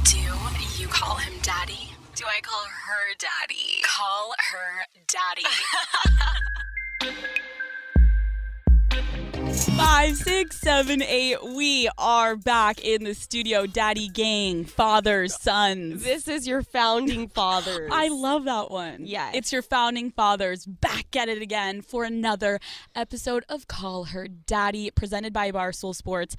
Do you call him daddy? Do I call her daddy? Call her daddy. 5, 6, 7, 8. We are back in the studio. Daddy gang, fathers, sons. This is your founding fathers. I love that one. Yes. It's your founding fathers back at it again for another episode of Call Her Daddy, presented by Barstool Sports.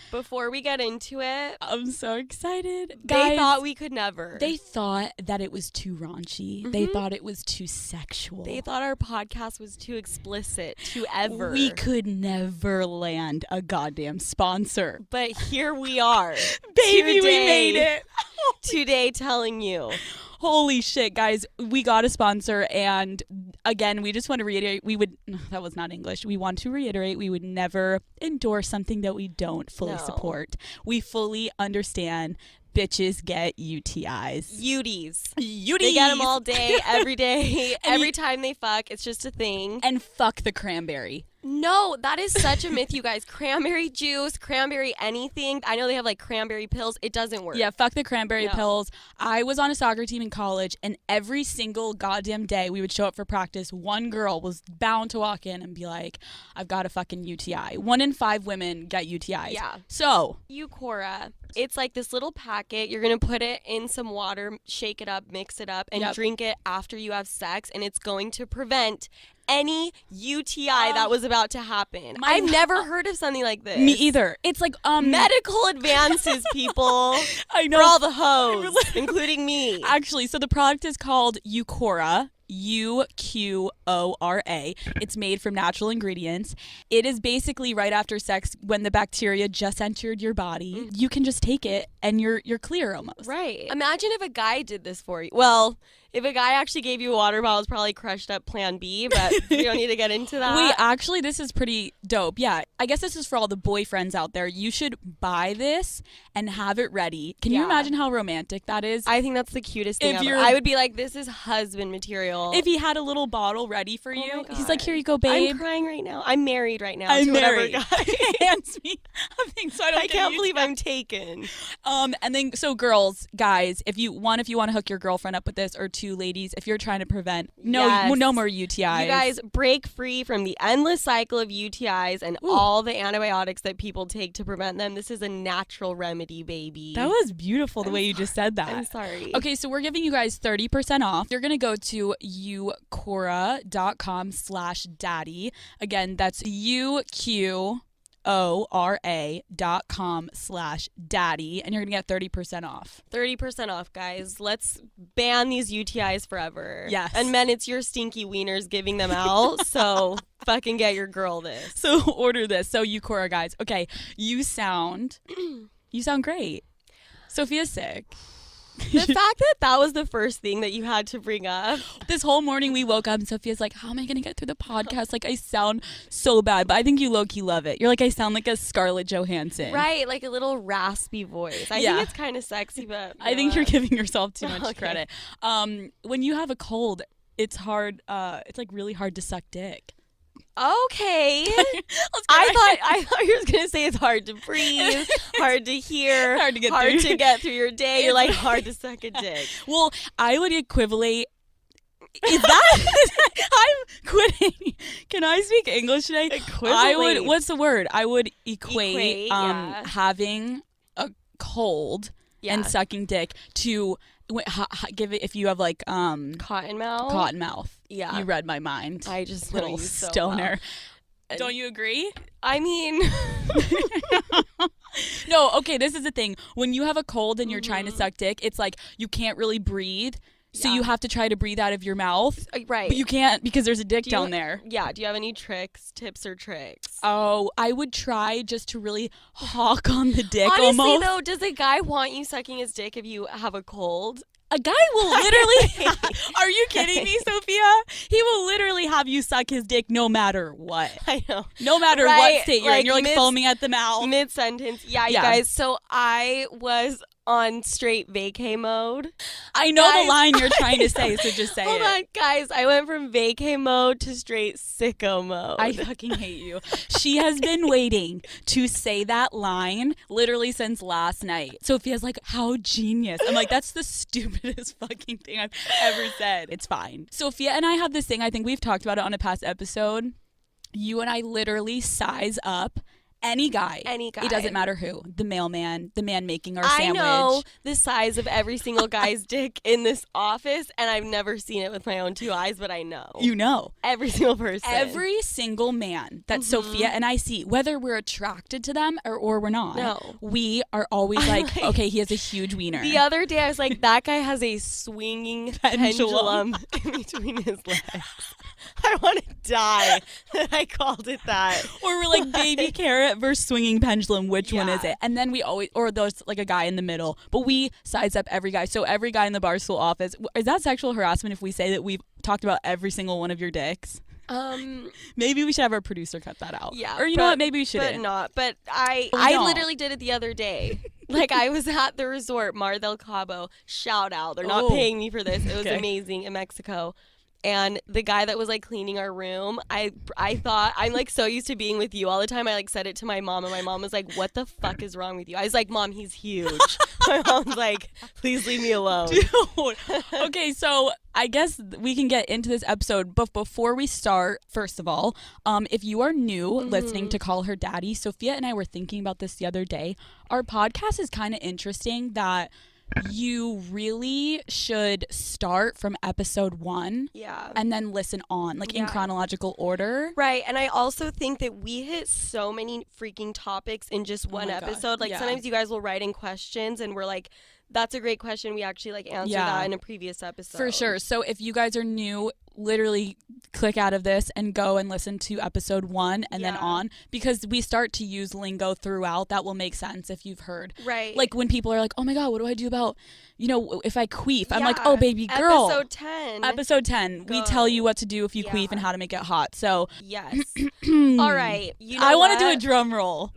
Before we get into it, I'm so excited. They thought we could never. They thought that it was too raunchy. Mm-hmm. They thought it was too sexual. They thought our podcast was too explicit, too ever. We could never land a goddamn sponsor. But here we are. Baby, today, we made it. Today telling you. Holy shit, guys. We got a sponsor, and again, we just want to reiterate, that was not English. We want to reiterate, we would never endorse something that we don't fully support. We fully understand bitches get UTIs. Uties. Uties. They get them all day, every day, every time they fuck. It's just a thing. And fuck the cranberry. No, that is such a myth, you guys. Cranberry juice, cranberry anything. I know they have like cranberry pills. It doesn't work. Yeah, fuck the cranberry pills. I was on a soccer team in college, and every single goddamn day we would show up for practice. One girl was bound to walk in and be like, I've got a fucking UTI. 1 in 5 women get UTIs. Yeah. So. Eucora. It's like this little packet. You're going to put it in some water, shake it up, mix it up, and drink it after you have sex, and it's going to prevent any UTI that was about to happen. I've never heard of something like this. Me either. It's like medical advances, people. I know. For all the hoes, including me. Actually, so the product is called Eucora. Uqora. It's made from natural ingredients. It is basically right after sex when the bacteria just entered your body. You can just take it and you're clear almost. Right. Imagine if a guy did this for you. Well, if a guy actually gave you a water bottle, it's probably crushed up Plan B, but we don't need to get into that. Wait, actually, this is pretty dope. Yeah, I guess this is for all the boyfriends out there. You should buy this and have it ready. Can you imagine how romantic that is? I think that's the cutest thing ever. I would be like, this is husband material. If he had a little bottle ready for you, he's like, here you go, babe. I'm crying right now. I'm married right now. I'm married. Guy hands me a thing, so I can't believe I'm taken. And then, so girls, guys, if you want to hook your girlfriend up with this, or two ladies, if you're trying to prevent no more UTIs. You guys break free from the endless cycle of UTIs and all the antibiotics that people take to prevent them. This is a natural remedy, baby. That was beautiful the way you just said that. I'm sorry. Okay, so we're giving you guys 30% off. You're going to go to eucora.com/daddy. Again, that's UQORA.com/daddy, and you're gonna get 30% off. 30% off, guys. Let's ban these UTIs forever. Yes. And men, it's your stinky wieners giving them out, so fucking get your girl this. So order this. So Eucora, guys. Okay, you sound great. Sophia's sick. The fact that was the first thing that you had to bring up. This whole morning we woke up and Sophia's like, how am I going to get through the podcast? Like, I sound so bad, but I think you low-key love it. You're like, I sound like a Scarlett Johansson. Right, like a little raspy voice. I think it's kind of sexy, but... I think you're giving yourself too much credit. When you have a cold, it's hard, it's like really hard to suck dick. Okay. I thought you were going to say it's hard to breathe, hard to hear, hard to get through your day. You're like, hard to suck a dick. Well, I would equivalate. Is that? I'm quitting. Can I speak English today? Equivalent. What's the word? I would equate having a cold and sucking dick to give it if you have like cotton mouth. Yeah, you read my mind. I just little stoner. Well. Don't you agree? I mean, no. Okay, this is the thing. When you have a cold and you're trying to suck dick, it's like you can't really breathe. So you have to try to breathe out of your mouth. Right. But you can't because there's a dick down there. Yeah. Do you have any tips or tricks? Oh, I would try just to really hawk on the dick. Honestly, almost. Though, does a guy want you sucking his dick if you have a cold? A guy will literally... Are you kidding me, Sophia? He will literally have you suck his dick no matter what. I know. No matter what state you're in. You're like foaming at the mouth. Mid-sentence. Yeah, you guys. So I was on straight vacay mode. I know the line you're trying to say, so just say Hold it. on, guys. I went from vacay mode to straight sicko mode. I fucking hate you. She has been waiting to say that line literally since last night. Sophia's like, how genius. I'm like, that's the stupidest fucking thing I've ever said. It's fine. Sophia and I have this thing, I think we've talked about it on a past episode. You and I literally size up any guy. It doesn't matter who. The mailman, the man making our sandwich. I know the size of every single guy's dick in this office, and I've never seen it with my own two eyes, but I know. You know. Every single person. Every single man that Sophia and I see, whether we're attracted to them or we're not, we are always like, okay, he has a huge wiener. The other day, I was like, that guy has a swinging pendulum in between his legs. I want to die that I called it that. Or we're like, baby carrot versus swinging pendulum, which one is it? And then we always, or there's like a guy in the middle, but we size up every guy. So every guy in the Barstool office, is that sexual harassment if we say that we've talked about every single one of your dicks? Maybe we should have our producer cut that out. Yeah. Or you know what? Maybe we shouldn't. But not. But I literally did it the other day. Like, I was at the resort, Mar del Cabo. Shout out. They're not paying me for this. It was amazing in Mexico. And the guy that was like cleaning our room, I thought, I'm like so used to being with you all the time. I like said it to my mom, and my mom was like, what the fuck is wrong with you? I was like, Mom, he's huge. My mom's like, please leave me alone. Dude. Okay, so I guess we can get into this episode, but before we start, first of all, if you are new listening to Call Her Daddy, Sophia and I were thinking about this the other day. Our podcast is kind of interesting that you really should start from episode 1 and then listen on, like in chronological order. Right. And I also think that we hit so many freaking topics in just one episode. Like sometimes you guys will write in questions and we're like, that's a great question. We actually like answered that in a previous episode. For sure. So if you guys are new, literally click out of this and go and listen to episode 1 and then on, because we start to use lingo throughout that will make sense if you've heard. Right. Like when people are like, oh my God, what do I do about, you know, if I queef? I'm like, oh baby girl. Episode 10. We tell you what to do if you queef and how to make it hot. So yes. All right. You know I want to do a drum roll.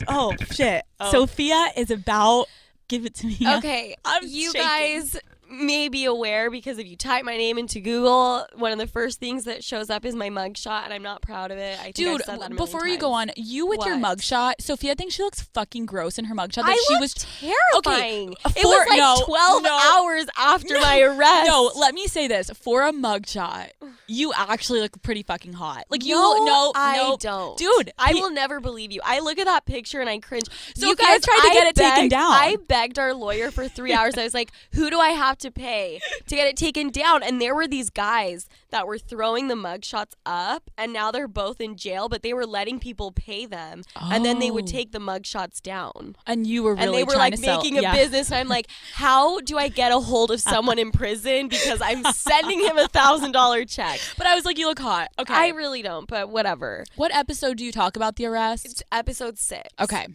Oh shit. Sophia is about, give it to me. Okay. You guys may be aware, because if you type my name into Google, one of the first things that shows up is my mugshot, and I'm not proud of it. I think I've said that a million before times. You go on, you with your mugshot, Sophia thinks she looks fucking gross in her mugshot. That she was Okay, terrifying. It was like 12 hours after my arrest. No, let me say this. For a mugshot, you actually look pretty fucking hot. Like I don't. Dude, I will never believe you. I look at that picture and I cringe. So you guys tried to get it taken down. I begged our lawyer for 3 hours. I was like, who do I have to pay to get it taken down? And there were these guys that were throwing the mugshots up, and now they're both in jail, but they were letting people pay them, and then they would take the mugshots down. And you were really and they were trying like to sell, making a business, and I'm like, how do I get a hold of someone in prison, because I'm sending him $1,000 check? But I was like, you look hot. Okay. I really don't, but whatever. What episode do you talk about the arrest? It's episode 6. Okay.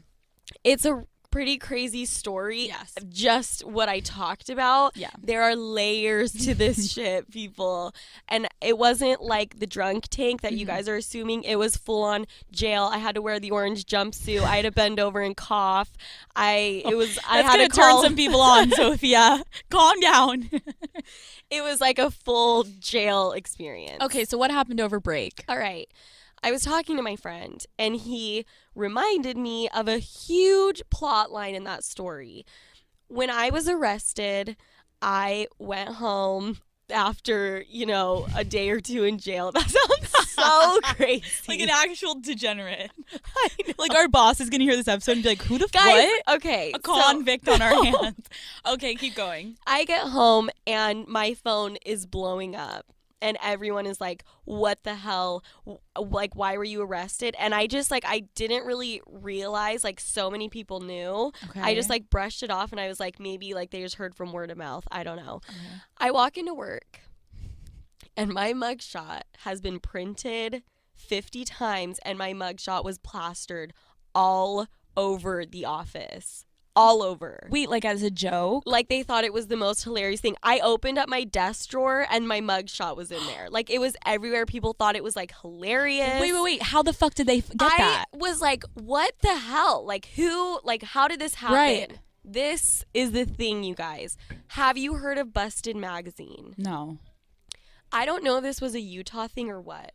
It's a pretty crazy story. Yes. Just what I talked about. Yeah. There are layers to this shit, people. And it wasn't like the drunk tank that you guys are assuming. It was full on jail. I had to wear the orange jumpsuit. I had to bend over and cough. I had to turn some people on, Sophia. Calm down. It was like a full jail experience. Okay, so what happened over break? All right. I was talking to my friend, and he reminded me of a huge plot line in that story. When I was arrested, I went home after, a day or 2 in jail. That sounds so crazy. Like an actual degenerate. Like our boss is going to hear this episode and be like, who the Guys, what? Okay. A convict on our hands. Okay, keep going. I get home, and my phone is blowing up. And everyone is like, what the hell? Like, why were you arrested? And I just, I didn't really realize, so many people knew. Okay. I just, brushed it off. And I was like, maybe, they just heard from word of mouth. I don't know. Okay. I walk into work, and my mugshot has been printed 50 times. And my mugshot was plastered all over the office. All over. Wait, as a joke? They thought it was the most hilarious thing. I opened up my desk drawer and my mugshot was in there. It was everywhere. People thought it was hilarious. Wait. How the fuck did they get that? I was like, what the hell? Who? How did this happen? Right. This is the thing, you guys. Have you heard of Busted Magazine? No. I don't know if this was a Utah thing or what.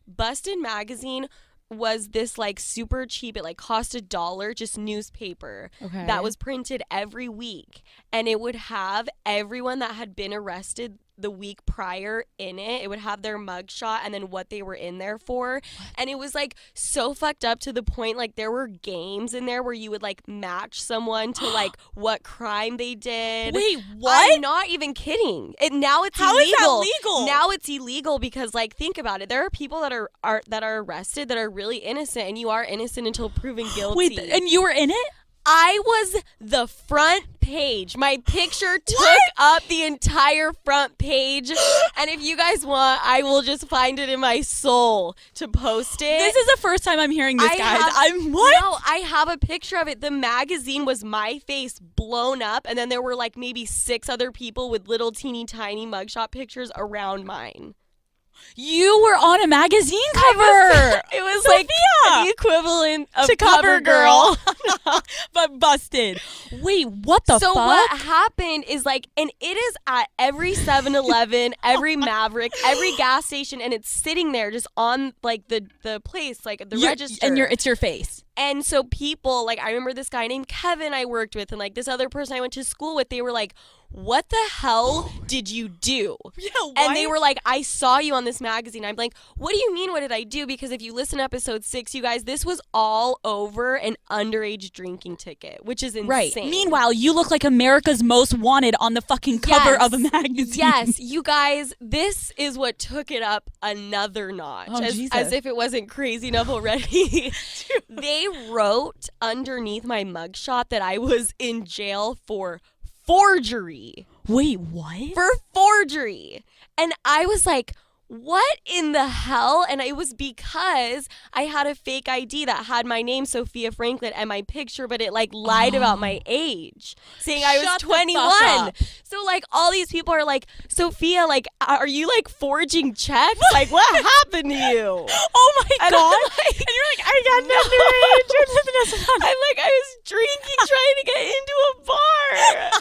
Busted Magazine was this like super cheap, it like cost $1, just newspaper that was printed every week, and it would have everyone that had been arrested the week prior in it. It would have their mugshot and then what they were in there for. And it was like so fucked up to the point like there were games in there where you would like match someone to like what crime they did. Wait, what? I'm not even kidding. Now it's How illegal. is that legal? Now it's illegal because like think about it. There are people that are arrested that are really innocent, and you are innocent until proven guilty. Wait, and you were in it? I was the front page. My picture took up the entire front page. And if you guys want, I will just find it in my soul to post it. This is the first time I'm hearing this, guys. No, I have a picture of it. The magazine was my face blown up, and then there were like maybe 6 other people with little teeny tiny mugshot pictures around mine. You were on a magazine cover. It was Sophia. like the equivalent of to Cover Girl. But busted. Wait, what the fuck? So what happened is like, and it is at every 7-Eleven, every Maverick, every gas station, and it's sitting there just on like the place, like the register. And it's your face. And so people, like I remember this guy named Kevin I worked with, and like this other person I went to school with, they were like, what the hell did you do? Yeah, what? And they were like, I saw you on this magazine. I'm like, what do you mean, what did I do? Because if you listen to episode 6, you guys, this was all over an underage drinking ticket, which is insane. Right. Meanwhile, you look like America's Most Wanted on the fucking cover of a magazine. Yes, you guys, this is what took it up another notch. Oh, as if it wasn't crazy enough already. They wrote underneath my mugshot that I was in jail for forgery. Wait, what? For forgery. And I was like, what in the hell? And it was because I had a fake ID that had my name, Sophia Franklin, and my picture, but it like lied about my age, saying I was 21. So like all these people are like, Sophia, like, are you like forging checks? Like, what happened to you? Oh my God. Like, and you're like, I got underage. I'm like, I was drinking trying to get into a bar.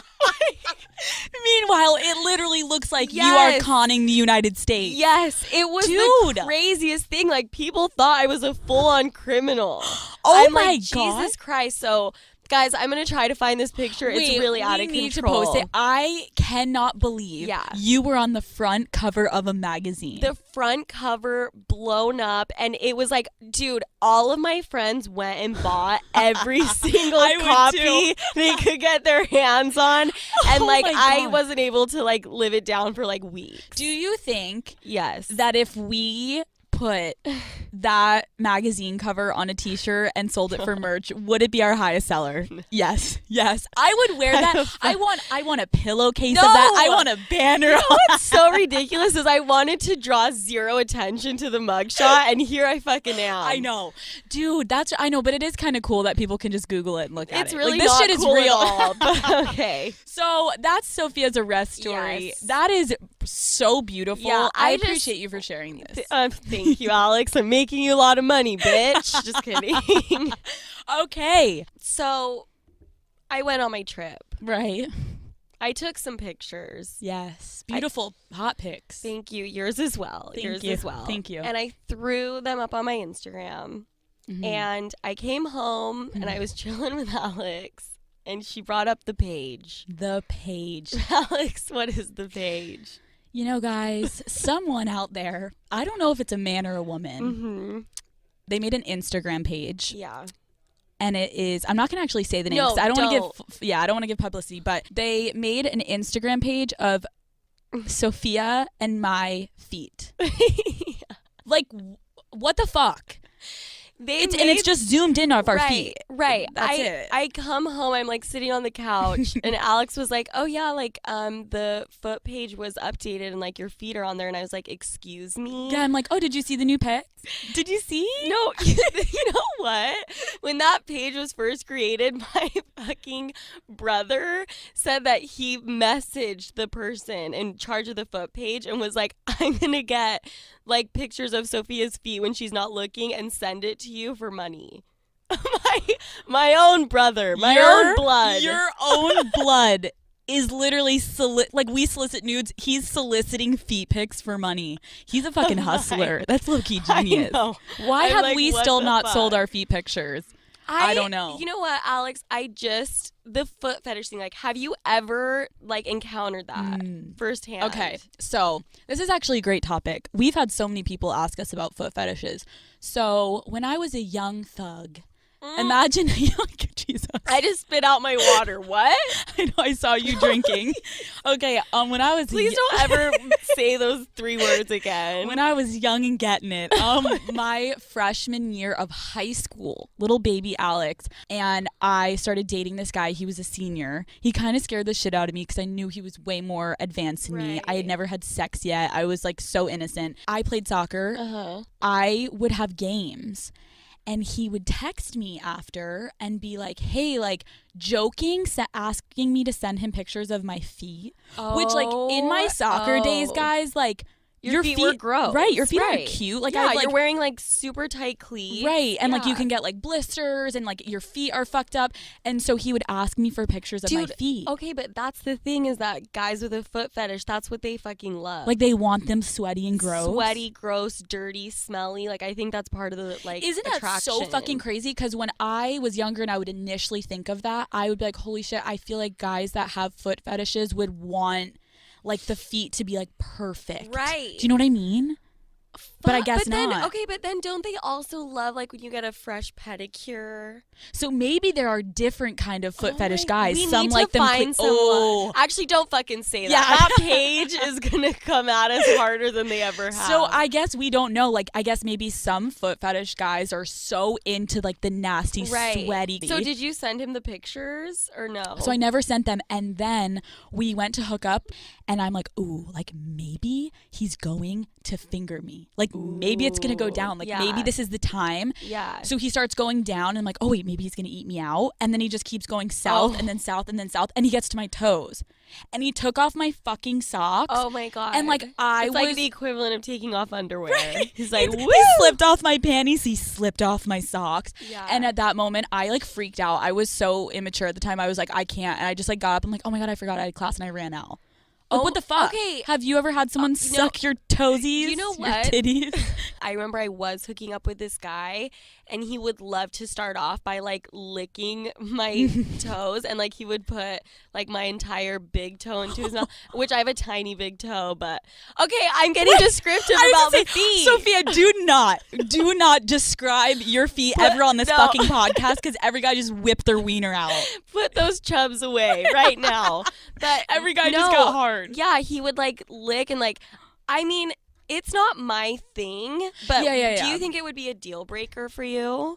Meanwhile, it literally looks like you are conning the United States. Yes, it was the craziest thing. Like, people thought I was a full-on criminal. Oh I'm my like, God. Jesus Christ. So, guys, I'm going to try to find this picture. It's really out of control. We need to post it. I cannot believe you were on the front cover of a magazine. The front cover blown up, and it was like, dude, all of my friends went and bought every single copy they could get their hands on, and like I wasn't able to like live it down for like weeks. Do you think yes that if we put that magazine cover on a t-shirt and sold it for merch, would it be our highest seller? Yes. I would wear that. I want a pillowcase of that. I want a banner. You know what's so ridiculous is I wanted to draw zero attention to the mugshot, and here I fucking am. I know. Dude, I know, but it is kind of cool that people can just Google it and look at it. It's really like, this not shit is cool real. at all, but okay. So that's Sophia's arrest story. Yes. That is so beautiful. Yeah, I appreciate you for sharing this. Thank you, Alex. I'm making you a lot of money, bitch. Just kidding. Okay. So I went on my trip. Right. I took some pictures. Yes. Beautiful hot pics. Thank you. Yours as well. Thank you. And I threw them up on my Instagram. Mm-hmm. And I came home and I was chilling with Alex. And she brought up the page. The page. Alex, what is the page? You know, guys, someone out there, I don't know if it's a man or a woman. Mm-hmm. They made an Instagram page. Yeah. And it is, I'm not going to actually say the name because I don't want to give publicity, but they made an Instagram page of Sophia and my feet. Yeah. Like, what the fuck? And it's just zoomed in of our feet. Right. That's it. I come home, I'm like sitting on the couch and Alex was like, oh yeah, like the foot page was updated and like your feet are on there. And I was like, excuse me? Yeah, I'm like, oh, did you see the new pics? Did you see? No, you know what? When that page was first created, my fucking brother said that he messaged the person in charge of the foot page and was like, I'm going to get like pictures of Sophia's feet when she's not looking and send it to you for money. my own brother, my own blood. Your own blood is literally like we solicit nudes. He's soliciting feet pics for money. He's a fucking hustler. That's low-key genius. I know. Why I'm have like, we what still the not fuck? sold our feet pictures? I don't know. You know what, Alex? The foot fetish thing, like, have you ever, like, encountered that firsthand? Okay, so this is actually a great topic. We've had so many people ask us about foot fetishes. So when I was a young thug, imagine, Jesus. I just spit out my water. What? I know, I saw you drinking. Okay, when I was Please don't ever say those 3 words again. When I was young and getting it, my freshman year of high school, little baby Alex, and I started dating this guy. He was a senior. He kind of scared the shit out of me because I knew he was way more advanced than me. I had never had sex yet. I was like so innocent. I played soccer. I would have games. And he would text me after and be like, hey, like, joking, asking me to send him pictures of my feet. Which, like, in my soccer days, guys, like, your feet were gross. Right, your feet are cute. Like, yeah, like, you're wearing, like, super tight cleats. Right, and, like, you can get, like, blisters and, like, your feet are fucked up. And so he would ask me for pictures of my feet. Okay, but that's the thing is that guys with a foot fetish, that's what they fucking love. Like, they want them sweaty and gross. Sweaty, gross, dirty, smelly. Like, I think that's part of the, like, Isn't attraction. that so fucking crazy? Because when I was younger and I would initially think of that, I would be like, holy shit, I feel like guys that have foot fetishes would want, like, the feet to be, like, perfect. Right. Do you know what I mean? But I guess then, not. Okay, but then don't they also love, like, when you get a fresh pedicure? So maybe there are different kind of foot fetish guys. We Some need like to them. find someone. Actually, don't fucking say that. Yeah. That page is gonna come at us harder than they ever have. So I guess we don't know. Like, I guess maybe some foot fetish guys are so into, like, the nasty, sweaty. So did you send him the pictures or no? So I never sent them. And then we went to hook up and I'm like, ooh, like, maybe he's going to finger me. Like, maybe it's going to go down. Like, maybe this is the time. Yeah. So he starts going down and I'm like, oh, wait, maybe he's going to eat me out. And then he just keeps going south and then south and then south. And he gets to my toes. And he took off my fucking socks. Oh, my God. And, like, it's like the equivalent of taking off underwear. Right. He's like, woo! He slipped off my panties. He slipped off my socks. Yeah. And at that moment, I, like, freaked out. I was so immature at the time. I was like, I can't. And I just, like, got up. I'm like, oh, my God, I forgot I had class. And I ran out. Like, what the fuck? Okay. Have you ever had someone suck your toesies? You know what? Your titties? I remember I was hooking up with this guy, and he would love to start off by, like, licking my toes, and, like, he would put, like, my entire big toe into his mouth, which I have a tiny big toe, but okay, I'm getting descriptive about the feet. Sophia, do not describe your feet ever on this fucking podcast, because every guy just whipped their wiener out. Put those chubs away right now. But every guy just got hard. Yeah, he would, like, lick and, like, I mean, it's not my thing, but do you think it would be a deal breaker for you?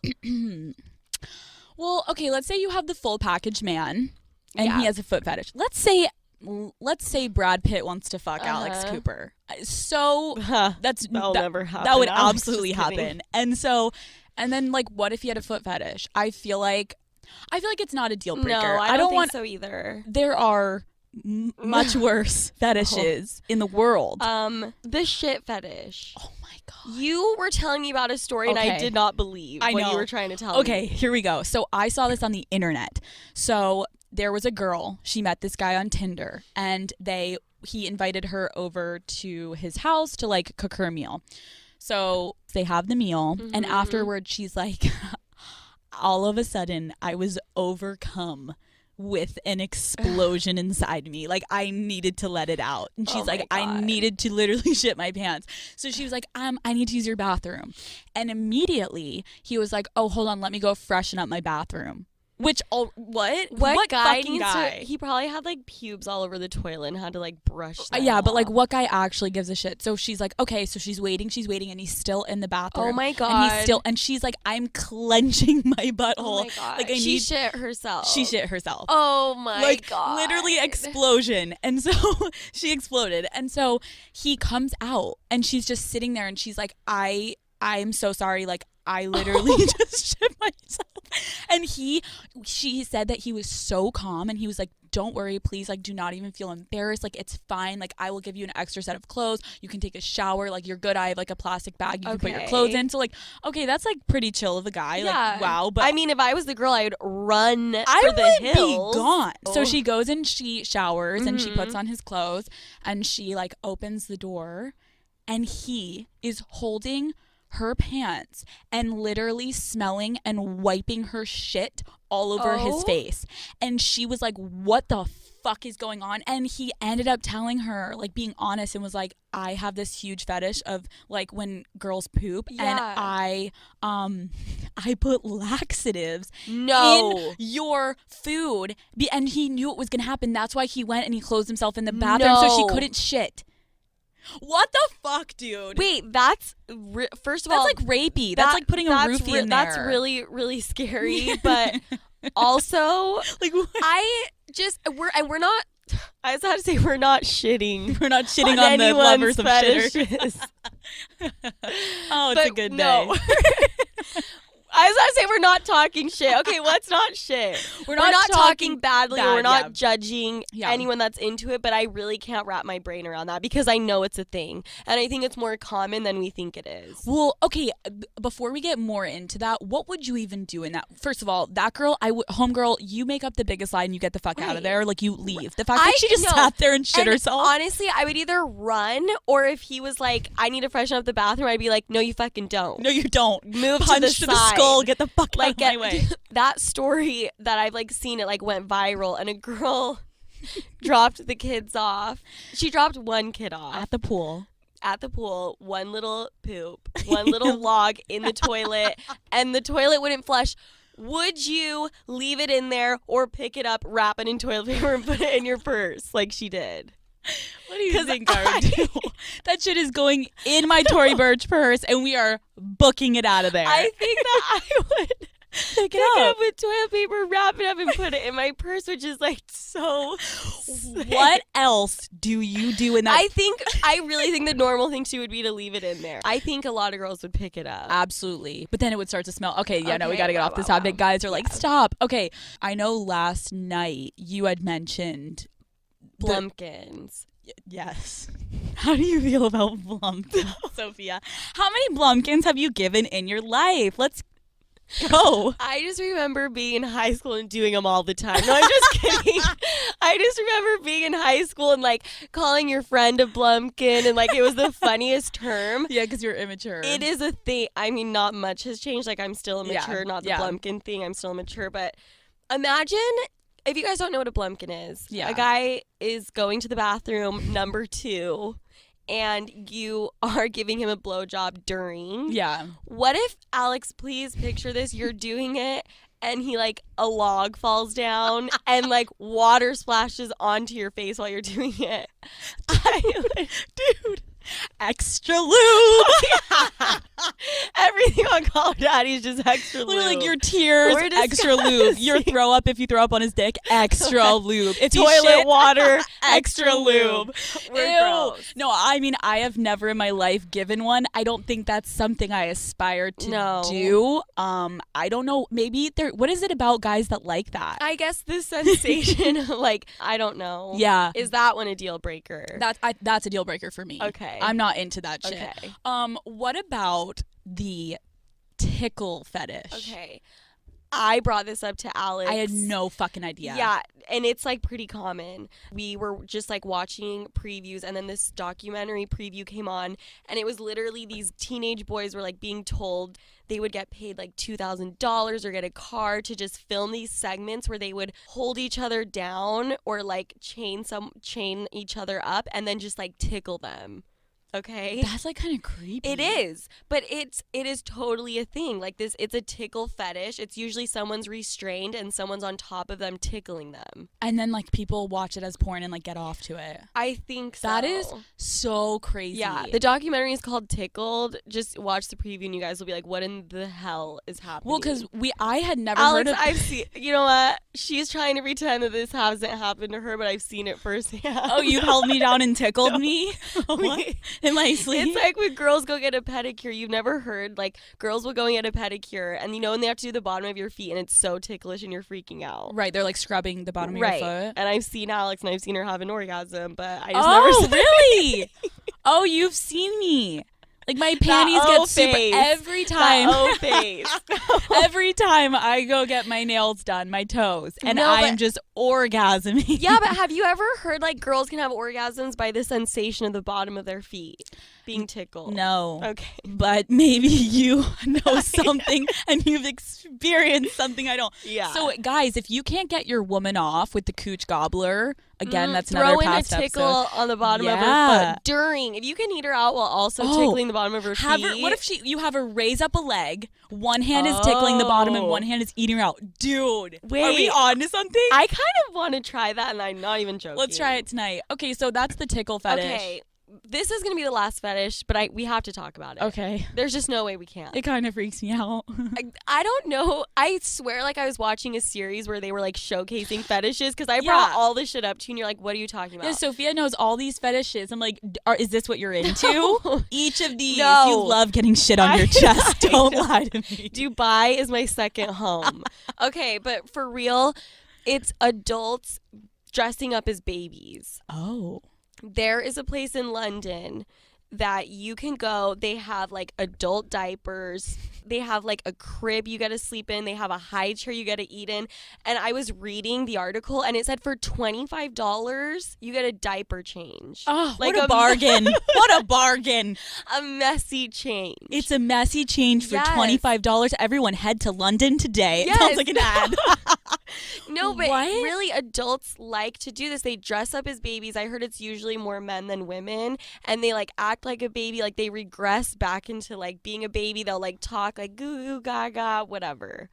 Well, okay, let's say you have the full package man and he has a foot fetish. Let's say Brad Pitt wants to fuck Alex Cooper. So that'll never happen. That would absolutely happen. And then, like, what if he had a foot fetish? I feel like it's not a deal breaker. No, I don't think so either. There are much worse fetishes in the world. The shit fetish. Oh my God. You were telling me about a story and I did not believe what you were trying to tell me. Okay, here we go. So I saw this on the internet. So there was a girl. She met this guy on Tinder and he invited her over to his house to, like, cook her a meal. So they have the meal and afterwards she's like, all of a sudden I was overcome with an explosion inside me. Like, I needed to let it out. And she's like, I needed to literally shit my pants. So she was like, I need to use your bathroom. And immediately he was like, oh, hold on, let me go freshen up my bathroom. Which, what guy fucking needs guy? to, he probably had, like, pubes all over the toilet and had to, like, brush them Yeah, but, off. like, what guy actually gives a shit? So she's like, okay, so she's waiting, and he's still in the bathroom. Oh my God. And she's like, I'm clenching my butthole. Oh my God. Like, She shit herself. She shit herself. Oh my God. Literally explosion. And so she exploded. And so he comes out and she's just sitting there and she's like, I'm so sorry. Like, I literally just shit myself. And she said that he was so calm and he was like, don't worry, please, like, do not even feel embarrassed. Like, it's fine. Like, I will give you an extra set of clothes. You can take a shower. Like, you're good. I have like a plastic bag you can put your clothes in. So like, okay, that's like pretty chill of a guy. Yeah. Like, wow. But I mean, if I was the girl, I would run for I the would hills. be gone. So she goes and she showers and she puts on his clothes and she like opens the door and he is holding her pants and literally smelling and wiping her shit all over his face. And she was like, what the fuck is going on? And he ended up telling her, like, being honest, and was like, I have this huge fetish of like when girls poop and I put laxatives in your food. And he knew it was gonna happen. That's why he went and he closed himself in the bathroom so she couldn't shit. What the fuck, dude? Wait, that's first of all, that's like rapey. That's like putting a roofie in there. That's really, really scary. But also, like, we're not. I was about to say we're not shitting. We're not shitting on the lovers of shitters. Oh, it's a good day. I was about to say we're not talking shit. Okay, what's not shit? We're not talking badly. We're not judging anyone that's into it, but I really can't wrap my brain around that because I know it's a thing. And I think it's more common than we think it is. Well, okay, before we get more into that, what would you even do in that? First of all, that girl, homegirl, you make up the biggest lie and you get the fuck out of there. Like, you leave. The fact that she just sat there and shit herself. Honestly, I would either run, or if he was like, I need to freshen up the bathroom, I'd be like, no, you fucking don't. No, you don't. Move Punch to the side. Skull, get the fuck out of my way. That story that I've like seen, it like went viral, and a girl dropped the kids off. She dropped one kid off at the pool. One little poop, one little log in the toilet, and the toilet wouldn't flush. Would you leave it in there or pick it up, wrap it in toilet paper, and put it in your purse like she did? What do you think I would do? That shit is going in my Tory Burch purse, and we are booking it out of there. I think that I would pick it up with toilet paper, wrap it up, and put it in my purse, which is like so sick. What else do you do in that? I really think the normal thing too would be to leave it in there. I think a lot of girls would pick it up. Absolutely. But then it would start to smell. Okay, no, we got to get off this topic. Guys are like, stop. Okay, I know last night you had mentioned Blumpkins. Yes. How do you feel about Blumpkins, Sophia? How many Blumpkins have you given in your life? Let's go. I just remember being in high school and doing them all the time. No, I'm just kidding. I just remember being in high school and like calling your friend a Blumpkin, and like it was the funniest term. Yeah, because you're immature. It is a thing. I mean, not much has changed. Like, I'm still immature, not the Blumpkin thing. I'm still immature. But imagine, if you guys don't know what a Blumpkin is, a guy is going to the bathroom, number 2, and you are giving him a blowjob during. Yeah. What if, Alex, please picture this, you're doing it, and he, like, a log falls down, and, like, water splashes onto your face while you're doing it. Dude. Extra lube. Everything on Call of Daddy is just extra lube. Literally, like your tears, extra lube. Your throw up, if you throw up on his dick, extra lube. If toilet water, extra lube. Ew. No, I mean, I have never in my life given one. I don't think that's something I aspire to do. I don't know. Maybe what is it about guys that like that? I guess the sensation, like, I don't know. Yeah. Is that one a deal breaker? That's a deal breaker for me. Okay. I'm not into that shit. Okay. What about the tickle fetish? Okay. I brought this up to Alex. I had no fucking idea. Yeah, and it's like pretty common. We were just like watching previews, and then this documentary preview came on, and it was literally these teenage boys were like being told they would get paid like $2,000 or get a car to just film these segments where they would hold each other down or like chain each other up and then just like tickle them. Okay, that's like kind of creepy. It is, but it is totally a thing. Like this, it's a tickle fetish. It's usually someone's restrained and someone's on top of them tickling them, and then like people watch it as porn and like get off to it. I think so. That is so crazy. Yeah, the documentary is called Tickled. Just watch the preview and you guys will be like, "What in the hell is happening?" Well, because I had never Alex, heard of. I've seen. You know what? she's trying to pretend that this hasn't happened to her, but I've seen it firsthand. Oh, you held me down and tickled me? What? In my sleep? It's like when girls go get a pedicure. You've never heard, like, girls will go and get a pedicure, and and they have to do the bottom of your feet, and it's so ticklish, and you're freaking out. Right, they're like scrubbing the bottom of your foot. And I've seen Alex, and I've seen her have an orgasm, but I just never said really? Oh, you've seen me. Like, my panties get super every time. Every time I go get my nails done, my toes, and I'm just orgasming. Yeah, but have you ever heard, like, girls can have orgasms by the sensation of the bottom of their feet being tickled? No. Okay. But maybe you know something and you've experienced something I don't. Yeah. So, guys, if you can't get your woman off with the cooch gobbler, again, that's another past episode. Throw in a tickle on the bottom of her foot if you can eat her out while also tickling the bottom of her feet. What if you have her raise up a leg, one hand is tickling the bottom and one hand is eating her out? Dude, wait, are we on to something? I kind of want to try that, and I'm not even joking. Let's try it tonight. Okay, so that's the tickle fetish. Okay. This is going to be the last fetish, but we have to talk about it. Okay. There's just no way we can't. It kind of freaks me out. I don't know. I swear like I was watching a series where they were like showcasing fetishes because I brought all this shit up to you and you're like, what are you talking about? Yeah, Sophia knows all these fetishes. I'm like, is this what you're into? No. Each of these. No. You love getting shit on your chest. Don't lie to me. Dubai is my second home. Okay, but for real, it's adults dressing up as babies. Oh. There is a place in London that you can go. They have like adult diapers. They have like a crib you got to sleep in. They have a high chair you got to eat in. And I was reading the article and it said for $25 you get a diaper change. Oh, like what a bargain. What a bargain. A messy change. It's a messy change for $25. Everyone head to London today. It sounds like an ad. No, but really adults like to do this. They dress up as babies. I heard it's usually more men than women. And they like act like a baby. Like they regress back into like being a baby. They'll like talk like goo goo gaga, whatever.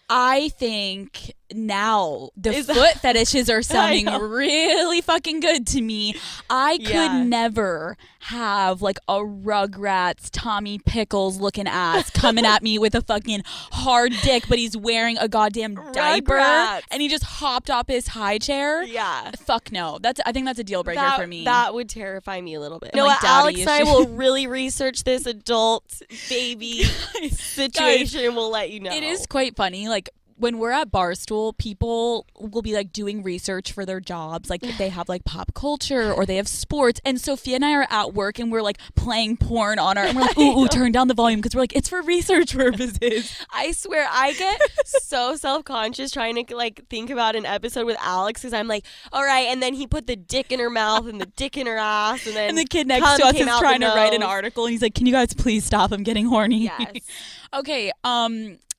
I think now the foot fetishes are sounding really fucking good to me. I could never have like a Rugrats Tommy Pickles looking ass coming at me with a fucking hard dick, but he's wearing a goddamn diaper and he just hopped off his high chair. Yeah. Fuck no. I think that's a deal breaker for me. That would terrify me a little bit. No, like, Alex and I will really research this adult baby situation. We'll let you know. It is quite funny. Like, when we're at Barstool, people will be like doing research for their jobs. Like they have like pop culture or they have sports. And Sophia and I are at work and we're like playing porn on our, and we're like, ooh, turn down the volume because we're like, it's for research purposes. I swear I get so self-conscious trying to like think about an episode with Alex because I'm like, all right. And then he put the dick in her mouth and the dick in her ass. And then the kid next to us is trying to write an article. And he's like, can you guys please stop? I'm getting horny. Yes. Okay.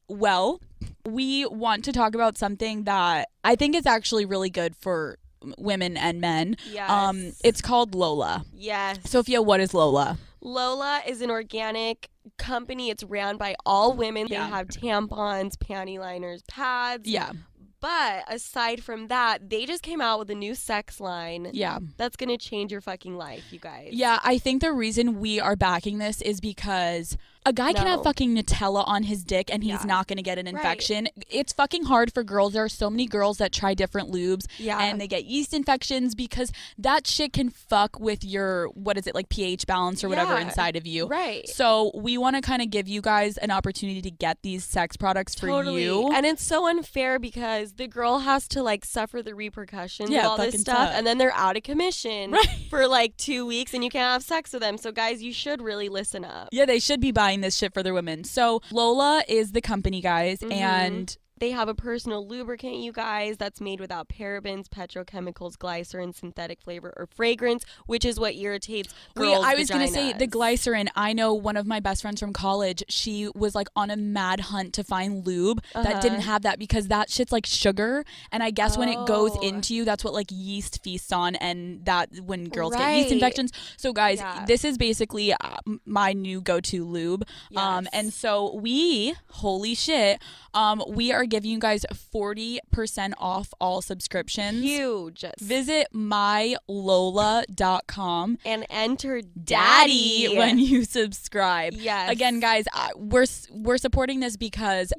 Well, we want to talk about something that I think is actually really good for women and men. Yes. It's called Lola. Yes. Sophia, what is Lola? Lola is an organic company. It's ran by all women. Yeah. They have tampons, panty liners, pads. Yeah. But aside from that, they just came out with a new sex line. Yeah. That's going to change your fucking life, you guys. Yeah, I think the reason we are backing this is because a guy can have fucking Nutella on his dick and he's not going to get an infection. Right. It's fucking hard for girls. There are so many girls that try different lubes and they get yeast infections because that shit can fuck with your, like pH balance or whatever inside of you. Right. So we want to kind of give you guys an opportunity to get these sex products for you. And it's so unfair because the girl has to like suffer the repercussions of all this stuff and then they're out of commission for like 2 weeks and you can't have sex with them. So guys, you should really listen up. Yeah, they should be buying this shit for their women. So Lola is the company, guys, and they have a personal lubricant, you guys, that's made without parabens, petrochemicals, glycerin, synthetic flavor, or fragrance, which is what irritates girls' I was going to say vaginas. the glycerin. I know one of my best friends from college, she was like on a mad hunt to find lube that didn't have that because that shit's like sugar. And I guess when it goes into you, that's what like yeast feasts on and that when girls get yeast infections. So guys, this is basically my new go-to lube. Yes. And so we, holy shit, we are giving you guys 40% off all subscriptions. Huge. Visit mylola.com and enter daddy when you subscribe. Yes. Again, guys, we're supporting this because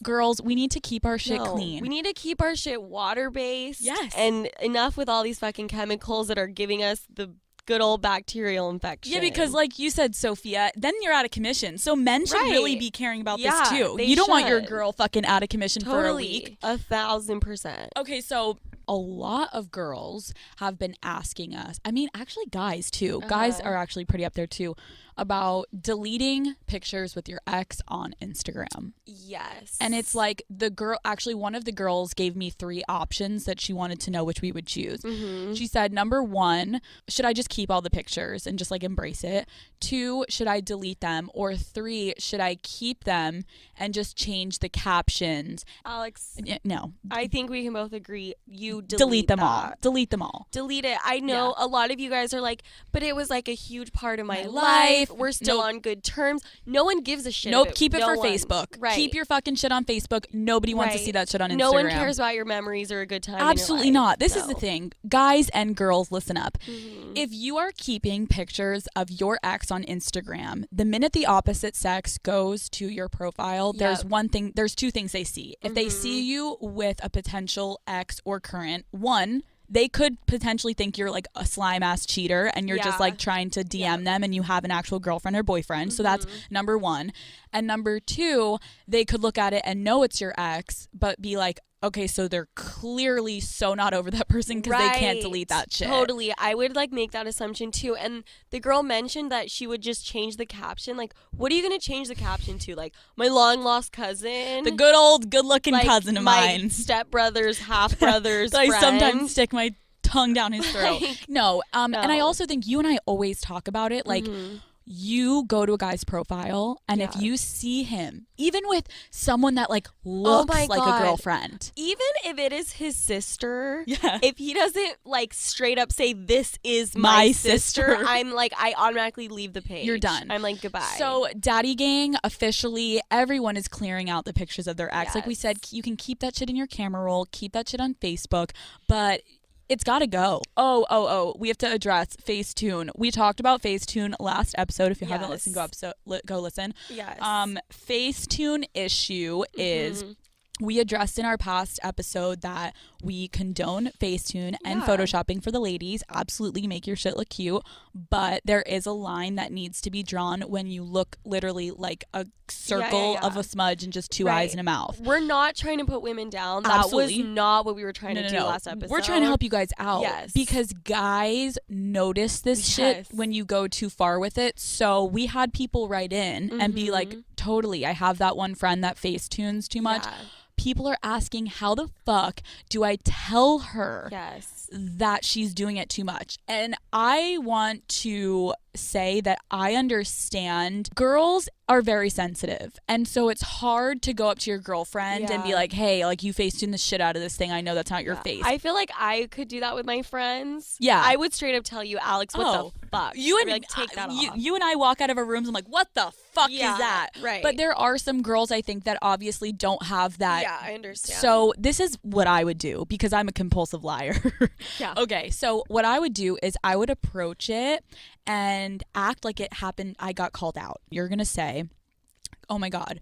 girls, we need to keep our shit clean. We need to keep our shit water-based. Yes. And enough with all these fucking chemicals that are giving us the good old bacterial infection. Yeah, because like you said, Sophia, then you're out of commission. So men should really be caring about this too. You don't want your girl fucking out of commission for a week. 1,000%. Okay, so a lot of girls have been asking us, I mean, actually guys too. Guys are actually pretty up there too, about deleting pictures with your ex on Instagram. Yes. And it's like one of the girls gave me 3 options that she wanted to know which we would choose. She said, number 1, should I just keep all the pictures and just like embrace it? 2, should I delete them? Or 3, should I keep them and just change the captions? Alex, no. I think we can both agree you delete them all. Delete them all. Delete it. I know a lot of you guys are like, but it was like a huge part of my life. We're still on good terms. No one gives a shit. Keep it for Facebook. Right. Keep your fucking shit on Facebook. Nobody wants to see that shit on Instagram. No one cares about your memories or a good time. Absolutely in your life. not. This is the thing. Guys and girls, listen up. If you are keeping pictures of your ex on Instagram, the minute the opposite sex goes to your profile, there's 2 things they see. If they see you with a potential ex or current, 1, they could potentially think you're like a slime ass cheater and you're just like trying to DM them and you have an actual girlfriend or boyfriend. So that's number 1. And number 2, they could look at it and know it's your ex, but be like, okay, so they're clearly so not over that person because they can't delete that shit. Totally. I would like make that assumption too. And the girl mentioned that she would just change the caption. Like, what are you going to change the caption to? Like, my long lost cousin? The good old good looking like, cousin of my mine. Stepbrother's, half-brother's I friend. sometimes stick my tongue down his throat. No. And I also think you and I always talk about it. Like, you go to a guy's profile and if you see him, even with someone that like looks like a girlfriend, even if it is his sister, if he doesn't like straight up say this is my sister, I'm like, I automatically leave the page. You're done. I'm like, goodbye. So Daddy Gang, officially everyone is clearing out the pictures of their ex. Like we said, you can keep that shit in your camera roll, keep that shit on Facebook, but it's got to go. Oh, we have to address Facetune. We talked about Facetune last episode. If you haven't listened, go listen. Yes. Facetune issue is we addressed in our past episode that we condone Facetune and photoshopping for the ladies. Absolutely make your shit look cute. But there is a line that needs to be drawn when you look literally like a circle of a smudge and just 2 eyes and a mouth. We're not trying to put women down. That was not what we were trying to do last episode. We're trying to help you guys out. Yes. Because guys notice this shit when you go too far with it. So we had people write in and be like, totally, I have that one friend that Facetunes too much. People are asking, how the fuck do I tell her that she's doing it too much? And I want to say that I understand girls are very sensitive, and so it's hard to go up to your girlfriend and be like, hey, like, you Facetune the shit out of this thing, I know that's not your face. I feel like I could do that with my friends. I would straight up tell you, Alex, what the fuck? You and like, take that off. You and I walk out of our rooms, I'm like, what the fuck is that? Right. But there are some girls I think that obviously don't have that. Yeah, I understand. So this is what I would do because I'm a compulsive liar. Okay, so what I would do is I would approach it and act like it happened. I got called out. You're going to say, oh my God,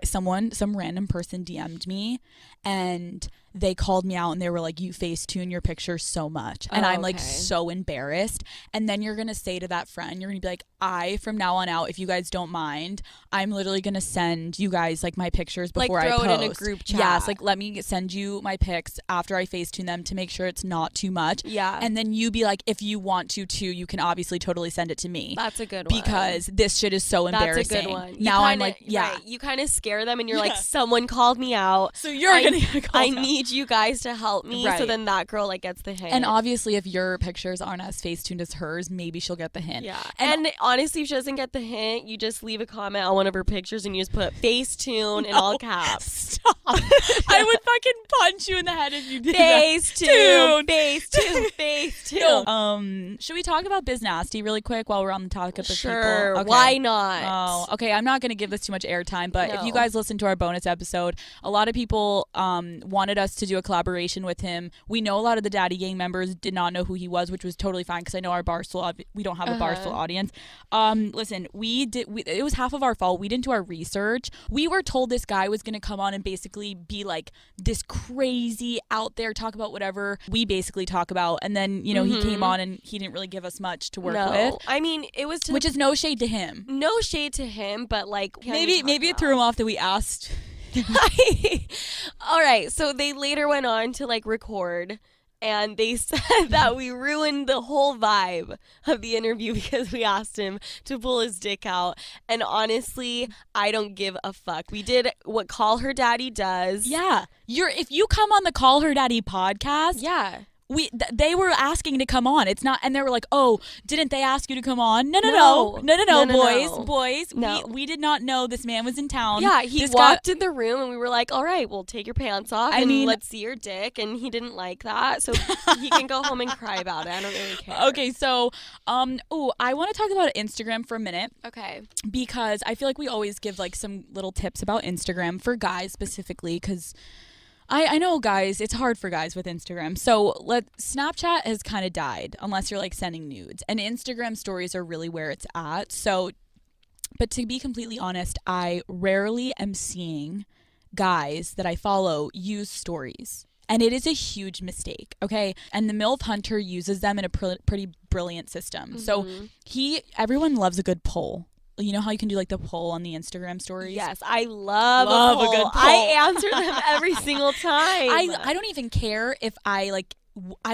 some random person DM'd me and they called me out and they were like, you Facetune your pictures so much. And I'm like so embarrassed. And then you're going to say to that friend, you're going to be like, from now on out, if you guys don't mind, I'm literally going to send you guys like my pictures before I post. Throw it in a group chat. Yes, like let me send you my pics after I Facetune them to make sure it's not too much. Yeah. And then you be like, if you want to too, you can obviously totally send it to me. That's a good one. Because this shit is so embarrassing. That's a good one. Now I'm like, you kind of scare them and you're like, someone called me out. So you're going to get called I need need you guys to help me. Right. So then that girl like gets the hint. And obviously, if your pictures aren't as Facetuned as hers, maybe she'll get the hint. Yeah. And honestly, if she doesn't get the hint, you just leave a comment on one of her pictures and you just put Facetune in all caps. Stop. I would fucking punch you in the head if you did Facetune, Facetune, Facetune. Should we talk about Biz Nasty really quick while we're on the topic of Sure. people? Okay. Why not? Oh, okay. I'm not going to give this too much airtime, but if you guys listen to our bonus episode, a lot of people wanted us to do a collaboration with him. We know a lot of the Daddy Gang members did not know who he was, which was totally fine because I know our Barstool, we don't have a Barstool audience. Listen, it was half of our fault. We didn't do our research. We were told this guy was going to come on and basically be like this crazy out there, talk about whatever we basically talk about. And then, you know, he came on and he didn't really give us much to work with. I mean, it was which is no shade to him. No shade to him, but like maybe it threw him off that we asked. All right, so they later went on to like record, and they said that we ruined the whole vibe of the interview because we asked him to pull his dick out. And honestly, I don't give a fuck. We did what Call Her Daddy does. Yeah. If you come on the Call Her Daddy podcast. Yeah. They were asking to come on. It's not, and they were like, "Oh, didn't they ask you to come on?" No, boys. No. We did not know this man was in town. Yeah, he walked in the room, and we were like, "All right, well, take your pants off, and let's see your dick." And he didn't like that, so he can go home and cry about it. I don't really care. Okay, so, I want to talk about Instagram for a minute. Okay. Because I feel like we always give like some little tips about Instagram for guys specifically, because I know guys, it's hard for guys with Instagram. So Snapchat has kind of died unless you're like sending nudes, and Instagram stories are really where it's at. So, but to be completely honest, I rarely am seeing guys that I follow use stories. And it is a huge mistake, okay? And the MILF Hunter uses them in a pretty brilliant system. So everyone loves a good poll. You know how you can do like the poll on the Instagram stories? Yes, I love a good poll. I answer them every single time. I don't even care if I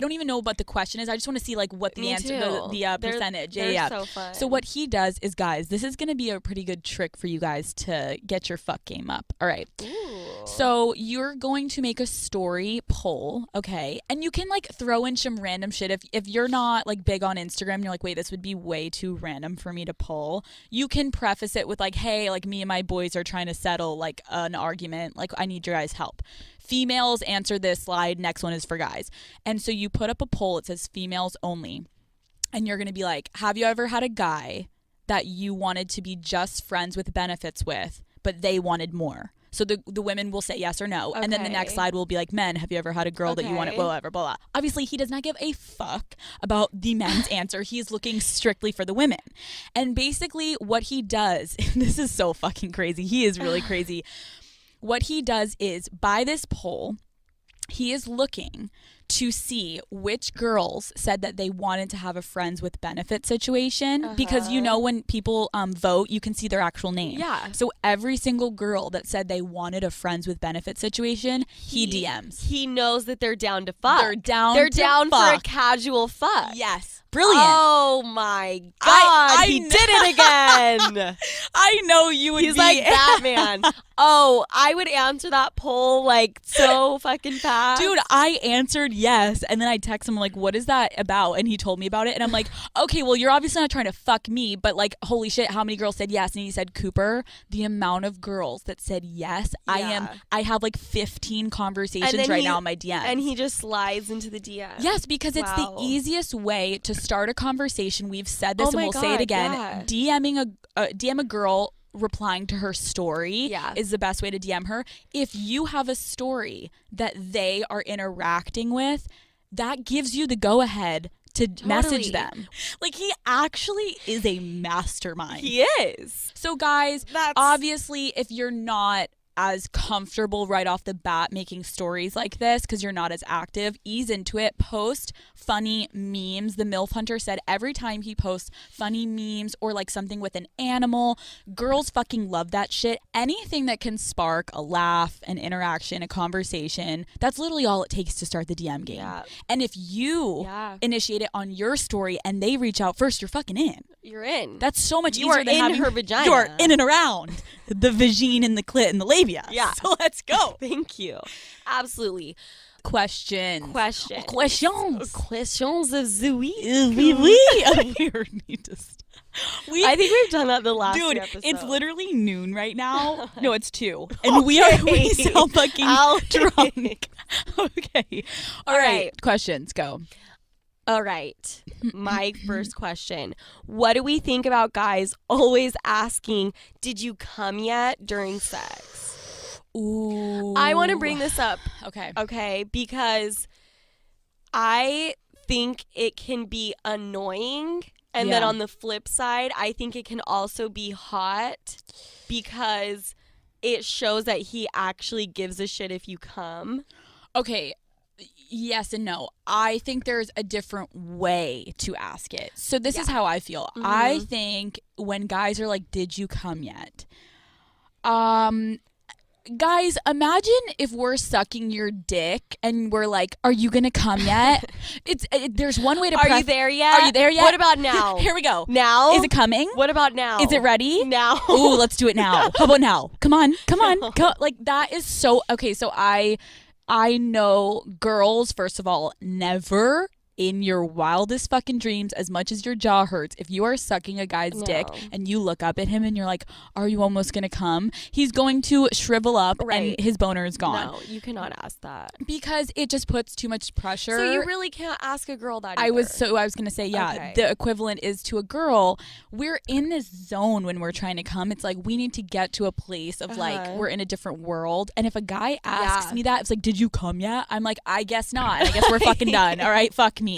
don't even know what the question is. I just want to see like what the answer, the percentage. They're so fun. So what he does is, guys, this is going to be a pretty good trick for you guys to get your fuck game up. All right. Ooh. So you're going to make a story poll, okay? And you can like throw in some random shit. If you're not like big on Instagram, you're like, wait, this would be way too random for me to poll. You can preface it with like, hey, like me and my boys are trying to settle like an argument. Like I need your guys' help. Females answer this slide. Next one is for guys. And so you put up a poll. It says females only. And you're going to be like, have you ever had a guy that you wanted to be just friends with benefits with, but they wanted more? So the women will say yes or no. Okay. And then the next slide will be like, men, have you ever had a girl that you wanted, blah, blah, blah, blah. Obviously, he does not give a fuck about the men's answer. He's looking strictly for the women. And basically what he does, this is so fucking crazy. He is really crazy. What he does is, by this poll, he is looking to see which girls said that they wanted to have a friends with benefit situation, because you know when people vote, you can see their actual name. Yeah. So every single girl that said they wanted a friends with benefit situation, he DMs. He knows that they're down to fuck. They're down for a casual fuck. Yes. Brilliant. Oh my God. He did it again. I know you would. He's like Batman. Oh, I would answer that poll like so fucking fast. Dude, I answered yes. And then I text him like, what is that about? And he told me about it. And I'm like, okay, well, you're obviously not trying to fuck me, but like, holy shit, how many girls said yes? And he said, Cooper, the amount of girls that said yes, I have like 15 conversations right now in my DM. And he just slides into the DM. Yes, because it's the easiest way to start a conversation. We've said this and we'll say it again. Yeah. DM a girl replying to her story is the best way to DM her. If you have a story that they are interacting with, that gives you the go ahead to message them. Like, he actually is a mastermind. He is. So guys, obviously if you're not as comfortable right off the bat making stories like this because you're not as active, ease into it. Post funny memes. The MILF Hunter said every time he posts funny memes or like something with an animal, girls fucking love that shit. Anything that can spark a laugh, an interaction, a conversation, that's literally all it takes to start the DM game. Yeah. And if you initiate it on your story and they reach out first, you're fucking in. you're in. That's so much you easier are than in having her vagina. You are in and around the vagine and the clit and the labia. Yeah. So let's go. Thank you. Absolutely. Questions of the week. We need to I think we've done that the last Dude, few episodes. it's literally noon right now. No, it's 2. And we sound fucking drunk. Okay. All right. Questions, go. All right. My first question. What do we think about guys always asking, did you come yet during sex? Ooh. I want to bring this up. Okay. Okay, because I think it can be annoying. And then on the flip side, I think it can also be hot because it shows that he actually gives a shit if you come. Okay. Yes and no. I think there's a different way to ask it. So this is how I feel. Mm-hmm. I think when guys are like, did you come yet? Guys, imagine if we're sucking your dick and we're like, are you going to come yet? There's one way to Are you there yet? Are you there yet? What about now? Here we go. Now? Is it coming? What about now? Is it ready? Now. Ooh, let's do it now. How about now? Come on. Like that is so okay. So I know girls, first of all, never in your wildest fucking dreams, as much as your jaw hurts, if you are sucking a guy's dick and you look up at him and you're like, are you almost gonna come? He's going to shrivel up and his boner is gone. No, you cannot ask that. Because it just puts too much pressure. So you really can't ask a girl that either. I was gonna say, the equivalent is to a girl, we're in this zone when we're trying to come. It's like we need to get to a place of like we're in a different world. And if a guy asks me that, it's like, did you come yet? I'm like, I guess not. I guess we're fucking done. All right, fuck me.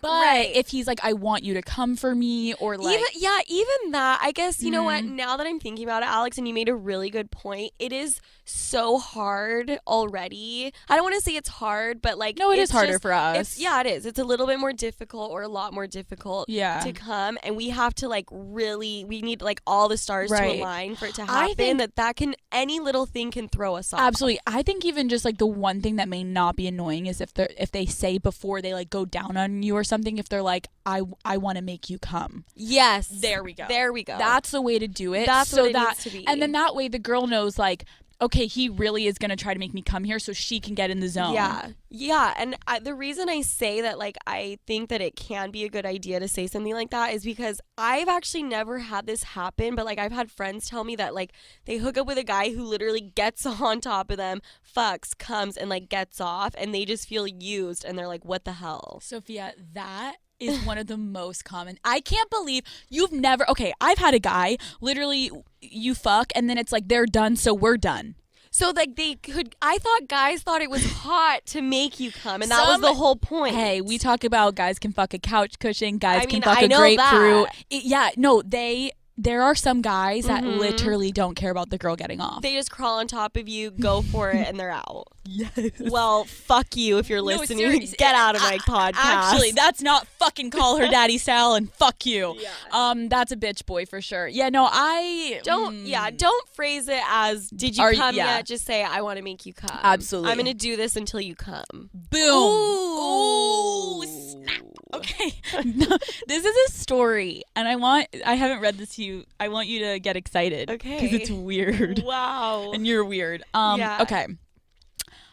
But if he's like, I want you to come for me, or like even that, I guess, you know what, now that I'm thinking about it, Alex, and you made a really good point, it is so hard already. I don't want to say it's hard, but like, no, it is harder for us. It is. It's a little bit more difficult, or a lot more difficult to come, and we have to like really, we need like all the stars to align for it to happen. I think that can, any little thing can throw us off. Absolutely. I think even just like the one thing that may not be annoying is if they say before they like go down on you or something, if they're like, I want to make you come. Yes. There we go. That's the way to do it. That's what it needs to be. And then that way the girl knows like, okay, he really is going to try to make me come here so she can get in the zone. Yeah. And the reason I say that, like, I think that it can be a good idea to say something like that is because I've actually never had this happen, but, like, I've had friends tell me that, like, they hook up with a guy who literally gets on top of them, fucks, comes, and, like, gets off, and they just feel used, and they're like, what the hell? Sophia, that is one of the most common. I can't believe you've never. Okay, I've had a guy literally, you fuck and then it's like they're done, so we're done. So like I thought guys thought it was hot to make you come, and that was the whole point. Hey, we talk about guys can fuck a couch cushion, guys can fuck a grapefruit. There are some guys that literally don't care about the girl getting off. They just crawl on top of you, go for it, and they're out. Yes. Well, fuck you if you're listening. Get out of my podcast. Actually, that's not fucking call her daddy style, and fuck you. Yeah. That's a bitch boy for sure. Yeah, no, I don't phrase it as did you come yet? Just say I want to make you come. Absolutely. I'm gonna do this until you come. Boom. Ooh, snap. Okay. This is a story, and I haven't read this to you. I want you to get excited. Okay. Because it's weird. Wow. And you're weird. Okay.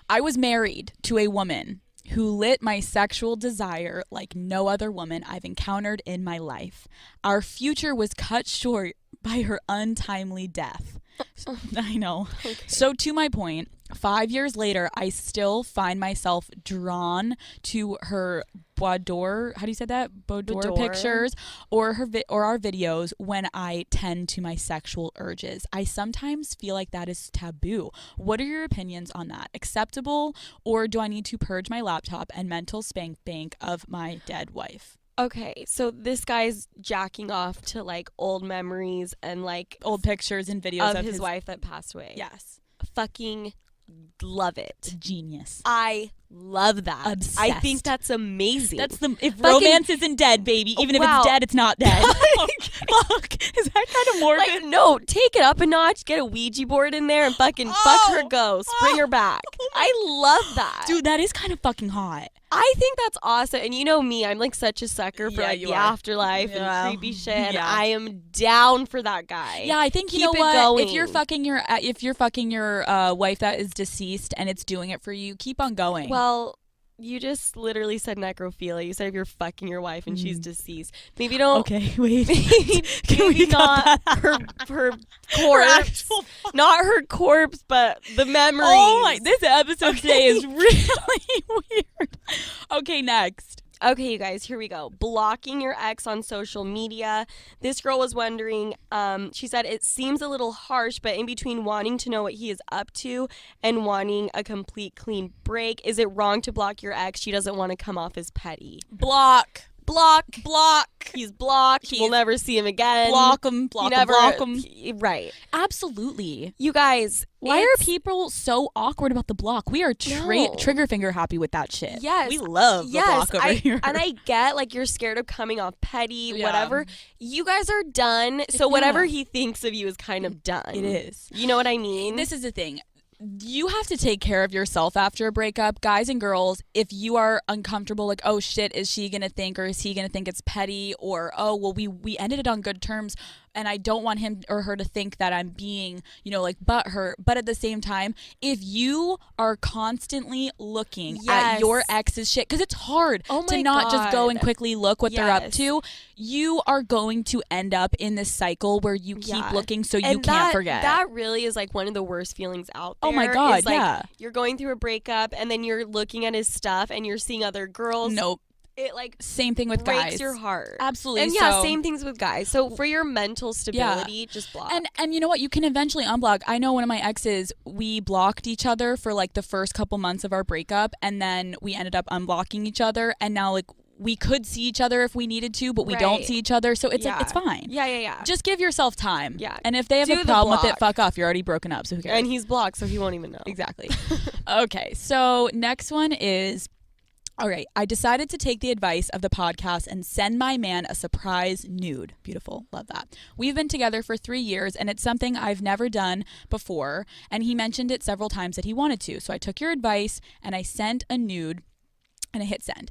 I was married to a woman who lit my sexual desire like no other woman I've encountered in my life. Our future was cut short by her untimely death. I know. Okay. So to my point, 5 years later, I still find myself drawn to her boudoir, how do you say that? Boudoir pictures or our videos when I tend to my sexual urges. I sometimes feel like that is taboo. What are your opinions on that? Acceptable, or do I need to purge my laptop and mental spank bank of my dead wife? Okay, so this guy's jacking off to like old memories and like old pictures and videos of his wife that passed away. Yes. Fucking love it. Genius. I love that. Obsessed. I think that's amazing. That's if romance isn't dead, baby. Even if it's dead, it's not dead. Fuck. Is that kind of morbid? Like, no, take it up a notch. Get a Ouija board in there and fucking fuck her ghost. Bring her back. I love that. Dude, that is kind of fucking hot. I think that's awesome. And you know me, I'm like such a sucker for like the afterlife and creepy shit. And I am down for that guy. Yeah, I think you know what? Going. If you're fucking your wife that is deceased and it's doing it for you, keep on going. Well, you just literally said necrophilia. You said if you're fucking your wife and she's deceased. Maybe don't. Okay, wait. Maybe not her corpse. Not her corpse, but the memories. Oh my, this episode today is really weird. Okay, next. Okay, you guys, here we go. Blocking your ex on social media. This girl was wondering, she said, it seems a little harsh, but in between wanting to know what he is up to and wanting a complete clean break, is it wrong to block your ex? She doesn't want to come off as petty. Block. He's blocked. We'll never see him again. Block him. Right. Absolutely. You guys. Why are people so awkward about the block? We are trigger finger happy with that shit. Yes. We love the block over here. And I get like you're scared of coming off petty, whatever. You guys are done. So whatever he thinks of you is kind of done. It is. You know what I mean? This is the thing. You have to take care of yourself after a breakup, guys and girls. If you are uncomfortable, like, oh shit, is she gonna think, or is he gonna think it's petty, or oh well, we ended it on good terms, and I don't want him or her to think that I'm being, like butthurt. But at the same time, if you are constantly looking at your ex's shit, because it's hard to not just go and quickly look what they're up to, you are going to end up in this cycle where you keep looking so you can't forget. That really is like one of the worst feelings out there. Oh my God, You're going through a breakup and then you're looking at his stuff and you're seeing other girls. Nope. It like same thing with breaks guys. your heart. Absolutely. And same things with guys. So for your mental stability, just block. And you know what? You can eventually unblock. I know one of my exes, we blocked each other for like the first couple months of our breakup, and then we ended up unblocking each other, and now like we could see each other if we needed to, but we don't see each other, so it's like it's fine. Yeah. Just give yourself time. Yeah. And if they have a problem with it, fuck off. You're already broken up, so who cares? And he's blocked, so he won't even know. Exactly. Okay, so next one is, all right, I decided to take the advice of the podcast and send my man a surprise nude. Beautiful. Love that. We've been together for 3 years, and it's something I've never done before, and he mentioned it several times that he wanted to. So I took your advice, and I sent a nude, and I hit send.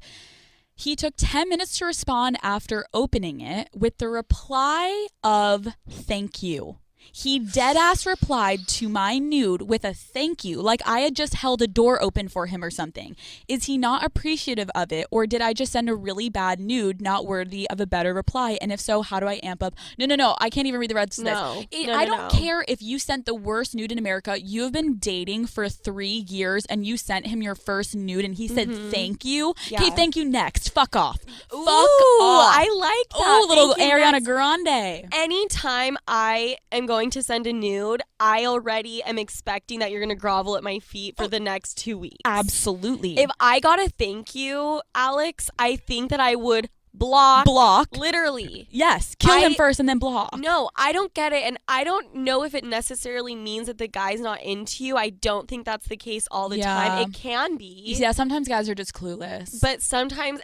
He took 10 minutes to respond after opening it with the reply of thank you. He deadass replied to my nude with a thank you, like I had just held a door open for him or something. Is he not appreciative of it, or did I just send a really bad nude, not worthy of a better reply? And if so, how do I amp up? No, I can't even read the rest of this. I don't care if you sent the worst nude in America. You have been dating for 3 years and you sent him your first nude and he said thank you. Okay, thank you next. Fuck off. Fuck off. I like that. Oh, little Ariana Grande. Anytime I am going to send a nude, I already am expecting that you're going to grovel at my feet for the next 2 weeks. Absolutely. If I got a thank you, Alex, I think that I would block. Literally. Yes. Kill him first and then block. No, I don't get it. And I don't know if it necessarily means that the guy's not into you. I don't think that's the case all the time. It can be. Yeah, sometimes guys are just clueless. But sometimes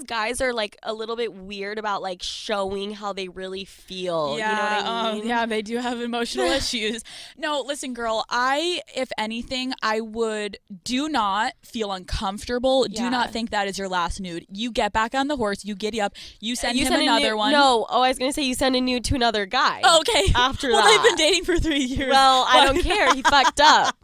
guys are like a little bit weird about like showing how they really feel. Yeah, you know what I mean? Yeah, they do have emotional issues. No, listen, girl, if anything, I would do not feel uncomfortable. Do not think that is your last nude. You get back on the horse. You giddy up. You send him another one. No. Oh, I was going to say you send a nude to another guy. Okay. After that. Well, they've been dating for 3 years. Well, I don't care. He fucked up.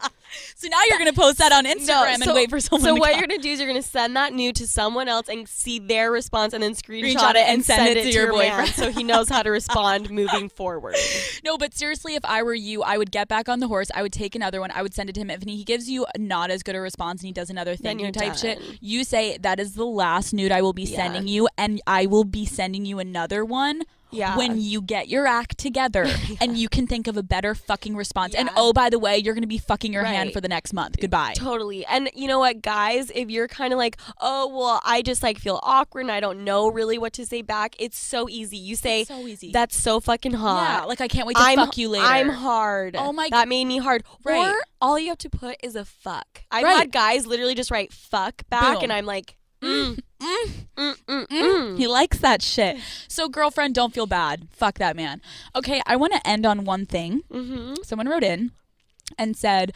So now you're going to post that on Instagram and wait for someone to what you're going to do is you're going to send that nude to someone else and see their response and then screenshot it and send it to your boyfriend so he knows how to respond moving forward. No, but seriously, if I were you, I would get back on the horse. I would take another one. I would send it to him. If he gives you not as good a response and he does another thank you type shit, you say, that is the last nude I will be sending you, and I will be sending you another one. Yeah. When you get your act together and you can think of a better fucking response. And oh, by the way, you're going to be fucking your hand for the next month. Goodbye. Totally. And you know what, guys, if you're kind of like, oh, well, I just like feel awkward and I don't know really what to say back, it's so easy. You say, that's so fucking hot. Yeah, like I can't wait to fuck you later. I'm hard. Oh my God. That made me hard. Right. Or all you have to put is a fuck. I've had guys literally just write fuck back and I'm like, He likes that shit. So girlfriend, don't feel bad. Fuck that man. Okay, I want to end on one thing. Someone wrote in and said,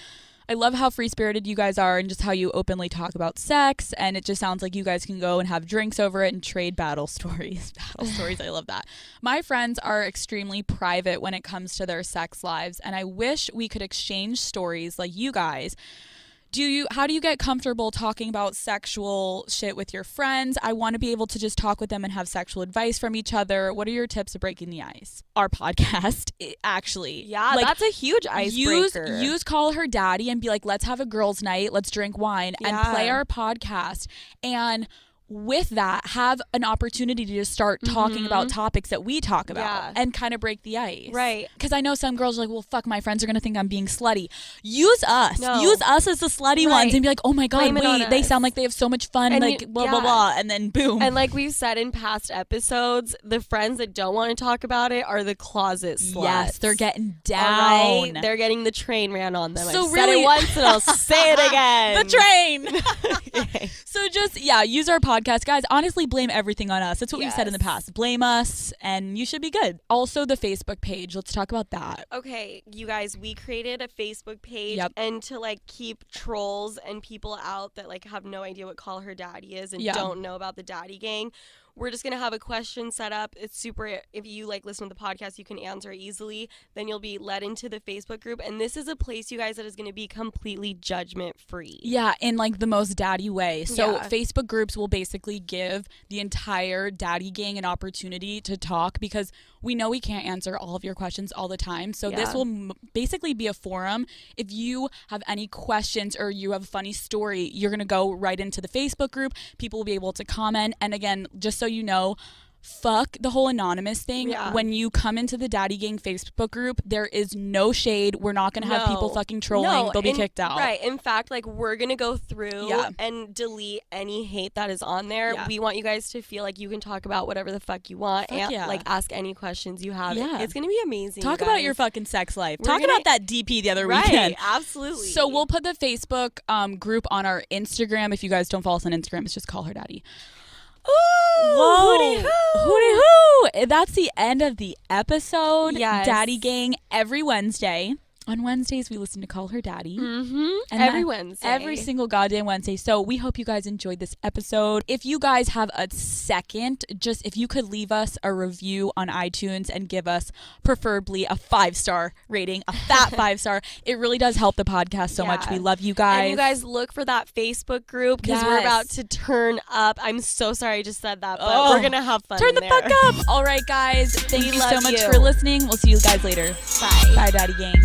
I love how free-spirited you guys are and just how you openly talk about sex, and it just sounds like you guys can go and have drinks over it and trade battle stories. Battle stories, I love that. My friends are extremely private when it comes to their sex lives, and I wish we could exchange stories like you guys. How do you get comfortable talking about sexual shit with your friends? I want to be able to just talk with them and have sexual advice from each other. What are your tips of breaking the ice? Our podcast, actually. Yeah, like, that's a huge icebreaker. Use Call Her Daddy and be like, let's have a girls' night, let's drink wine, and play our podcast. And with that, have an opportunity to just start talking about topics that we talk about and kind of break the ice. Right. Because I know some girls are like, well, fuck, my friends are going to think I'm being slutty. Use us. Use us as the slutty ones and be like, oh my God, wait, they sound like they have so much fun, and like blah, blah, blah. And then boom. And like we've said in past episodes, the friends that don't want to talk about it are the closet sluts. Yes, they're getting down. All right? They're getting the train ran on them. So I've said it once and I'll say it again. The train. So just, use our podcast. Guys, honestly, blame everything on us. That's what we've said in the past. Blame us, and you should be good. Also, the Facebook page. Let's talk about that. Okay, you guys, we created a Facebook page, and to like keep trolls and people out that like have no idea what Call Her Daddy is and don't know about the Daddy Gang, we're just going to have a question set up. It's super, if you like listen to the podcast, you can answer it easily. Then you'll be led into the Facebook group. And this is a place, you guys, that is going to be completely judgment free. Yeah, in like the most daddy way. So Facebook groups will basically give the entire Daddy Gang an opportunity to talk, because we know we can't answer all of your questions all the time. So this will basically be a forum. If you have any questions or you have a funny story, you're going to go right into the Facebook group. People will be able to comment. And again, just so you know, fuck the whole anonymous thing. When you come into the Daddy Gang Facebook group, there is no shade. We're not going to have people fucking trolling. They'll be kicked out. Right. In fact, like, we're going to go through and delete any hate that is on there. We want you guys to feel like you can talk about whatever the fuck you want and like ask any questions you have. It's going to be amazing. Talk about your fucking sex life. Talk about that DP the other weekend. Absolutely. So we'll put the Facebook group on our Instagram. If you guys don't follow us on Instagram, it's just Call Her Daddy. Whoa. Hooty hoo. That's the end of the episode. Daddy Gang every Wednesday. On Wednesdays, we listen to Call Her Daddy. And every Wednesday. Every single goddamn Wednesday. So we hope you guys enjoyed this episode. If you guys have a second, just if you could leave us a review on iTunes and give us preferably a 5-star rating, a fat 5-star. It really does help the podcast so much. We love you guys. And you guys look for that Facebook group, because we're about to turn up. I'm so sorry I just said that, but we're going to have fun. Turn the fuck up. All right, guys. Thank you so much for listening. We'll see you guys later. Bye. Bye, Daddy Gang.